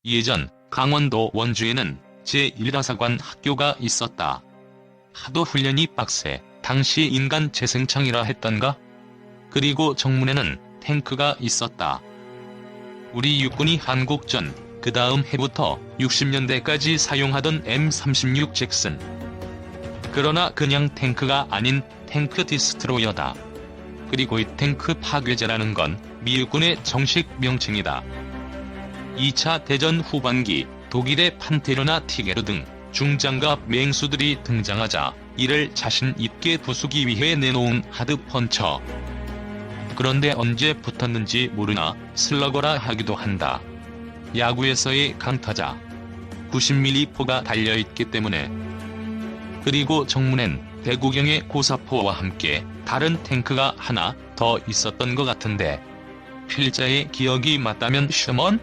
예전 강원도 원주에는 제1라사관 학교가 있었다. 하도 훈련이 빡세 당시 인간 재생창이라 했던가? 그리고 정문에는 탱크가 있었다. 우리 육군이 한국전 그 다음 해부터 60년대까지 사용하던 M36 잭슨. 그러나 그냥 탱크가 아닌 탱크 디스트로이어다. 그리고 이 탱크 파괴자라는 건 미 육군의 정식 명칭이다. 2차 대전 후반기 독일의 판테르나 티게르 등 중장갑 맹수들이 등장하자 이를 자신 있게 부수기 위해 내놓은 하드펀처. 그런데 언제 붙었는지 모르나 슬러거라 하기도 한다. 야구에서의 강타자 90mm 포가 달려있기 때문에. 그리고 정문엔 대구경의 고사포와 함께 다른 탱크가 하나 더 있었던 것 같은데 필자의 기억이 맞다면 셔먼?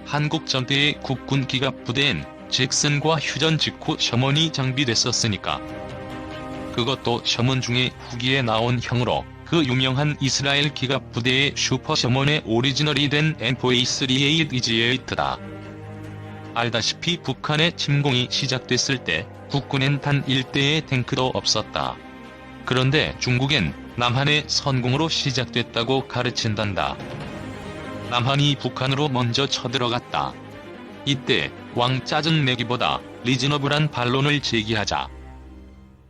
한국전대의 국군 기갑부대엔 잭슨과 휴전 직후 셔먼이 장비됐었으니까. 그것도 셔먼 중에 후기에 나온 형으로 그 유명한 이스라엘 기갑부대의 슈퍼 셔먼의 오리지널이 된 M4A3A 이지에이트다. 알다시피 북한의 침공이 시작됐을 때 국군엔 단 1대의 탱크도 없었다. 그런데 중국엔 남한의 선공으로 시작됐다고 가르친단다. 남한이 북한으로 먼저 쳐들어갔다. 이때 왕 짜증 내기보다 리즈너블한 반론을 제기하자.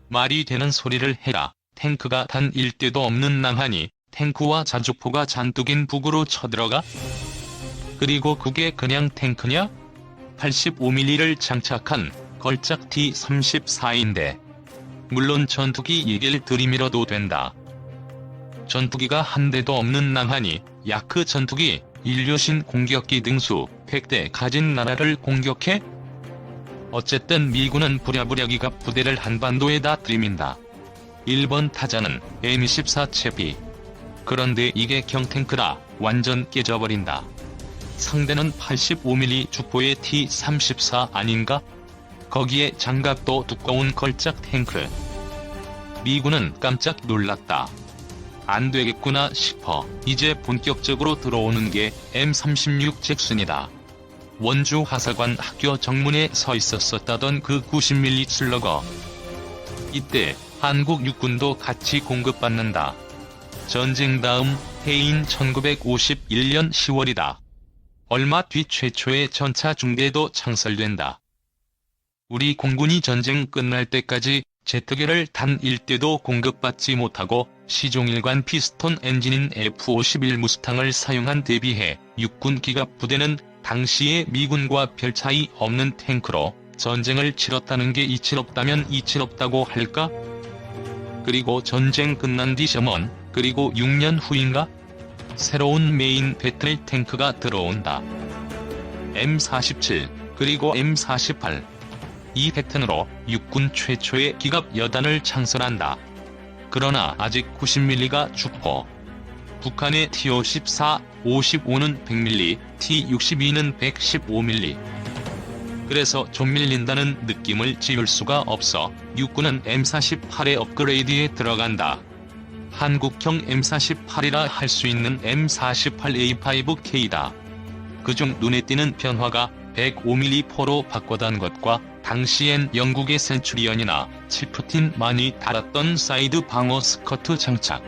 말이 되는 소리를 해라. 탱크가 단 1대도 없는 남한이 탱크와 자주포가 잔뜩인 북으로 쳐들어가? 그리고 그게 그냥 탱크냐? 85mm를 장착한 걸작 T-34인데. 물론 전투기 얘기를 들이밀어도 된다. 전투기가 한 대도 없는 남한이 야크 전투기, 인류신 공격기 등수 100대 가진 나라를 공격해? 어쨌든 미군은 부랴부랴 기갑 부대를 한반도에다 들이민다. 1번 타자는 M24 채비. 그런데 이게 경탱크라 완전 깨져버린다. 상대는 85mm 주포의 T-34 아닌가? 거기에 장갑도 두꺼운 걸작 탱크. 미군은 깜짝 놀랐다. 안 되겠구나 싶어 이제 본격적으로 들어오는 게 M36 잭슨이다. 원주 하사관 학교 정문에 서 있었다던 그 90mm 슬러거. 이때 한국 육군도 같이 공급받는다. 전쟁 다음 해인 1951년 10월이다. 얼마 뒤 최초의 전차 중대도 창설된다. 우리 공군이 전쟁 끝날 때까지 제트기를 단 1대도 공급받지 못하고 시종일관 피스톤 엔진인 F-51 무스탕을 사용한 대비해 육군 기갑부대는 당시의 미군과 별 차이 없는 탱크로 전쟁을 치렀다는 게 이치롭다면 이치롭다고 할까? 그리고 전쟁 끝난 뒤 셔먼, 그리고 6년 후인가? 새로운 메인 배틀 탱크가 들어온다. M47, 그리고 M48. 이 패턴으로 육군 최초의 기갑 여단을 창설한다. 그러나 아직 90mm가 주포. 북한의 T-54, 55는 100mm, T-62는 115mm. 그래서 좀 밀린다는 느낌을 지울 수가 없어 육군은 M48의 업그레이드에 들어간다. 한국형 M48이라 할 수 있는 M48A5K다. 그중 눈에 띄는 변화가 105mm 포로 바꿔단 것과 당시엔 영국의 센츄리언이나 치프틴 많이 달았던 사이드 방어 스커트 장착.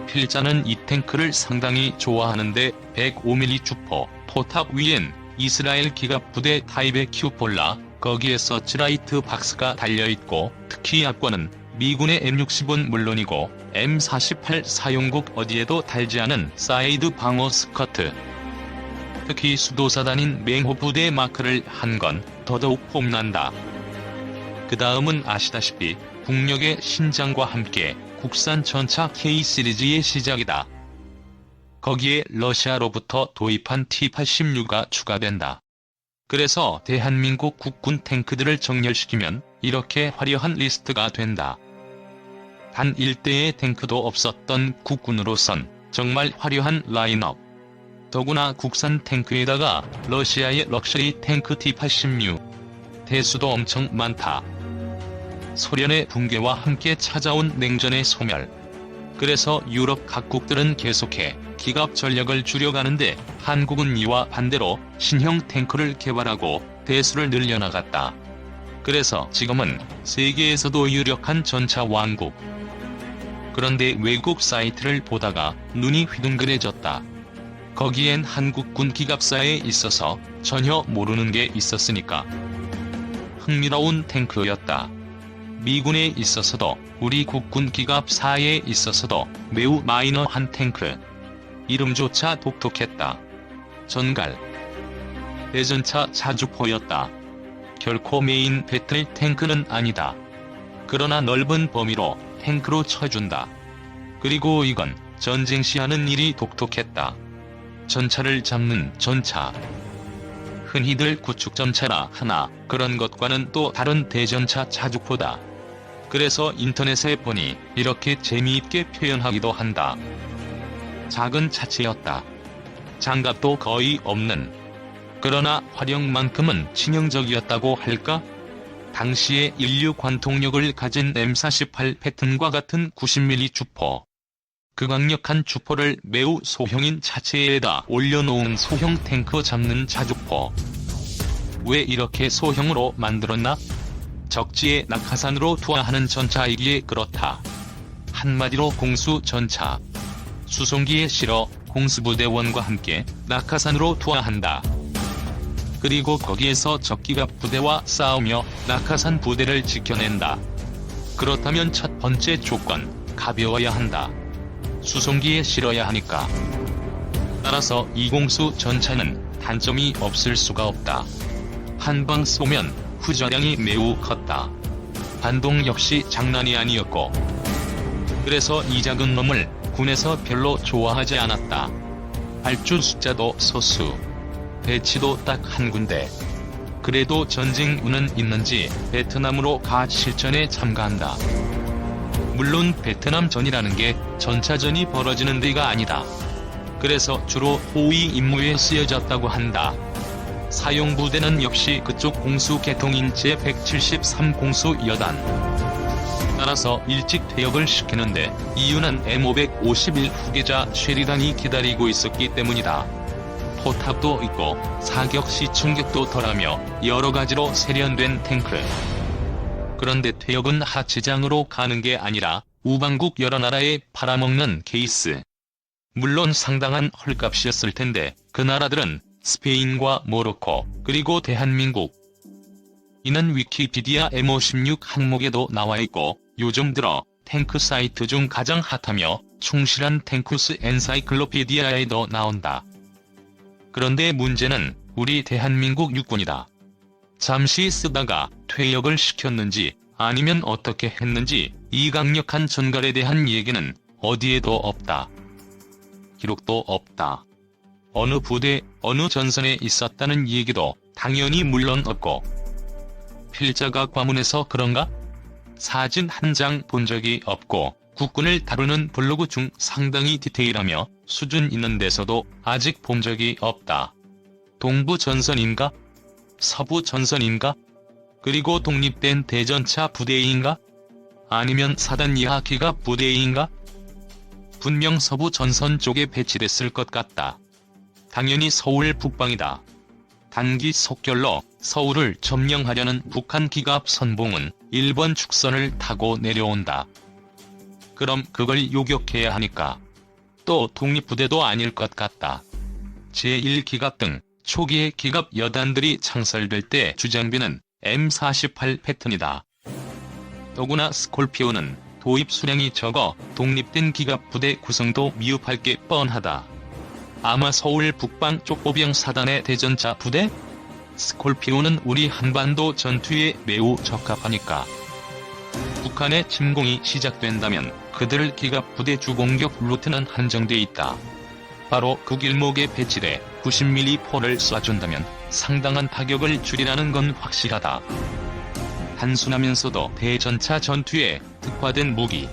필자는 이 탱크를 상당히 좋아하는데 105mm 주포 포탑 위엔 이스라엘 기갑부대 타입의 큐폴라, 거기에 서치라이트 박스가 달려있고 특히 앞권은 미군의 M60은 물론이고 M48 사용국 어디에도 달지 않은 사이드 방어 스커트. 특히 수도사단인 맹호 부대 마크를 한 건 더더욱 폼난다. 그 다음은 아시다시피 국력의 신장과 함께 국산 전차 K 시리즈의 시작이다. 거기에 러시아로부터 도입한 T-86가 추가된다. 그래서 대한민국 국군 탱크들을 정렬시키면 이렇게 화려한 리스트가 된다. 단 1대의 탱크도 없었던 국군으로선 정말 화려한 라인업. 더구나 국산 탱크에다가 러시아의 럭셔리 탱크 T-86. 대수도 엄청 많다. 소련의 붕괴와 함께 찾아온 냉전의 소멸. 그래서 유럽 각국들은 계속해 기갑 전력을 줄여가는데 한국은 이와 반대로 신형 탱크를 개발하고 대수를 늘려나갔다. 그래서 지금은 세계에서도 유력한 전차 왕국. 그런데 외국 사이트를 보다가 눈이 휘둥그레졌다. 거기엔 한국군 기갑사에 있어서 전혀 모르는 게 있었으니까. 흥미로운 탱크였다. 미군에 있어서도 우리 국군 기갑사에 있어서도 매우 마이너한 탱크. 이름조차 독특했다. 전갈. 대전차 자주포였다. 결코 메인 배틀 탱크는 아니다. 그러나 넓은 범위로 탱크로 쳐준다. 그리고 이건 전쟁 시 하는 일이 독특했다. 전차를 잡는 전차. 흔히들 구축전차라 하나 그런 것과는 또 다른 대전차 자주포다. 그래서 인터넷에 보니 이렇게 재미있게 표현하기도 한다. 작은 차체였다. 장갑도 거의 없는. 그러나 활용만큼은 치명적이었다고 할까? 당시의 인류 관통력을 가진 M48 패턴과 같은 90mm 주포. 그 강력한 주포를 매우 소형인 차체에다 올려놓은 소형 탱크 잡는 자주포. 왜 이렇게 소형으로 만들었나? 적지에 낙하산으로 투하하는 전차이기에 그렇다. 한마디로 공수 전차. 수송기에 실어 공수부대원과 함께 낙하산으로 투하한다. 그리고 거기에서 적기갑 부대와 싸우며 낙하산 부대를 지켜낸다. 그렇다면 첫 번째 조건, 가벼워야 한다. 수송기에 실어야 하니까. 따라서 이 공수 전차는 단점이 없을 수가 없다. 한 방 쏘면 후저량이 매우 컸다. 반동 역시 장난이 아니었고. 그래서 이 작은 놈을 군에서 별로 좋아하지 않았다. 발주 숫자도 소수. 배치도 딱 한 군데. 그래도 전쟁 운은 있는지 베트남으로 가 실전에 참가한다. 물론 베트남전이라는 게 전차전이 벌어지는 데가 아니다. 그래서 주로 호위 임무에 쓰여졌다고 한다. 사용부대는 역시 그쪽 공수 계통인 제173 공수 여단. 따라서 일찍 퇴역을 시키는데 이유는 M551 후계자 쉐리단이 기다리고 있었기 때문이다. 포탑도 있고 사격시 충격도 덜하며 여러가지로 세련된 탱크. 그런데 퇴역은 하치장으로 가는 게 아니라 우방국 여러 나라에 팔아먹는 케이스. 물론 상당한 헐값이었을 텐데 그 나라들은 스페인과 모로코 그리고 대한민국. 이는 위키피디아 M56 항목에도 나와있고 요즘 들어 탱크 사이트 중 가장 핫하며 충실한 탱크스 엔사이클로피디아에도 나온다. 그런데 문제는 우리 대한민국 육군이다. 잠시 쓰다가 퇴역을 시켰는지 아니면 어떻게 했는지 이 강력한 전갈에 대한 얘기는 어디에도 없다. 기록도 없다. 어느 부대, 어느 전선에 있었다는 얘기도 당연히 물론 없고. 필자가 과문해서 그런가? 사진 한 장 본 적이 없고 국군을 다루는 블로그 중 상당히 디테일하며 수준 있는 데서도 아직 본 적이 없다. 동부 전선인가? 서부 전선인가? 그리고 독립된 대전차 부대인가? 아니면 사단 이하 기갑 부대인가? 분명 서부 전선 쪽에 배치됐을 것 같다. 당연히 서울 북방이다. 단기 속결로 서울을 점령하려는 북한 기갑 선봉은 1번 축선을 타고 내려온다. 그럼 그걸 요격해야 하니까. 또 독립부대도 아닐 것 같다. 제1기갑 등 초기의 기갑 여단들이 창설될 때 주장비는 M48 패턴이다. 더구나 스콜피오는 도입 수량이 적어 독립된 기갑 부대 구성도 미흡할 게 뻔하다. 아마 서울 북방 쪽보병 사단의 대전차 부대? 스콜피오는 우리 한반도 전투에 매우 적합하니까. 북한의 침공이 시작된다면 그들 기갑 부대 주공격 루트는 한정돼 있다. 바로 그 길목에 배치돼 90mm 포를 쏴준다면 상당한 타격을 줄이라는 건 확실하다. 단순하면서도 대전차 전투에 특화된 무기.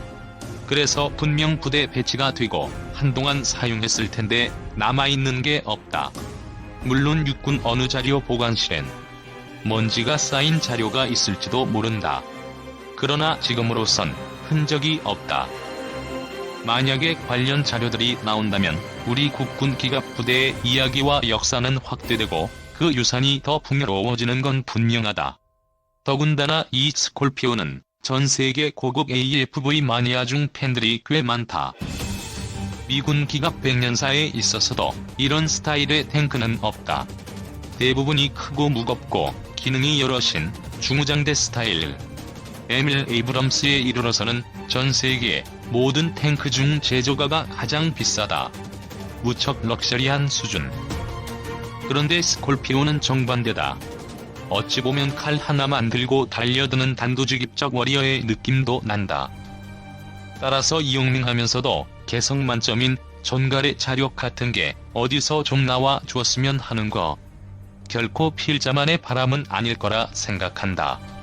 그래서 분명 부대 배치가 되고 한동안 사용했을 텐데 남아있는 게 없다. 물론 육군 어느 자료 보관실엔 먼지가 쌓인 자료가 있을지도 모른다. 그러나 지금으로선 흔적이 없다. 만약에 관련 자료들이 나온다면 우리 국군 기갑 부대의 이야기와 역사는 확대되고 그 유산이 더 풍요로워지는 건 분명하다. 더군다나 이 스콜피오는 전 세계 고급 AFV 마니아 중 팬들이 꽤 많다. 미군 기갑 100년사에 있어서도 이런 스타일의 탱크는 없다. 대부분이 크고 무겁고 기능이 여럿인 중무장대 스타일. 에밀 에이브럼스에 이르러서는 전 세계 모든 탱크 중 제조가가 가장 비싸다. 무척 럭셔리한 수준. 그런데 스콜피오는 정반대다. 어찌 보면 칼 하나만 들고 달려드는 단도직입적 워리어의 느낌도 난다. 따라서 이용밍하면서도 개성 만점인 전갈의 자력 같은 게 어디서 좀 나와 주었으면 하는 거. 결코 필자만의 바람은 아닐 거라 생각한다.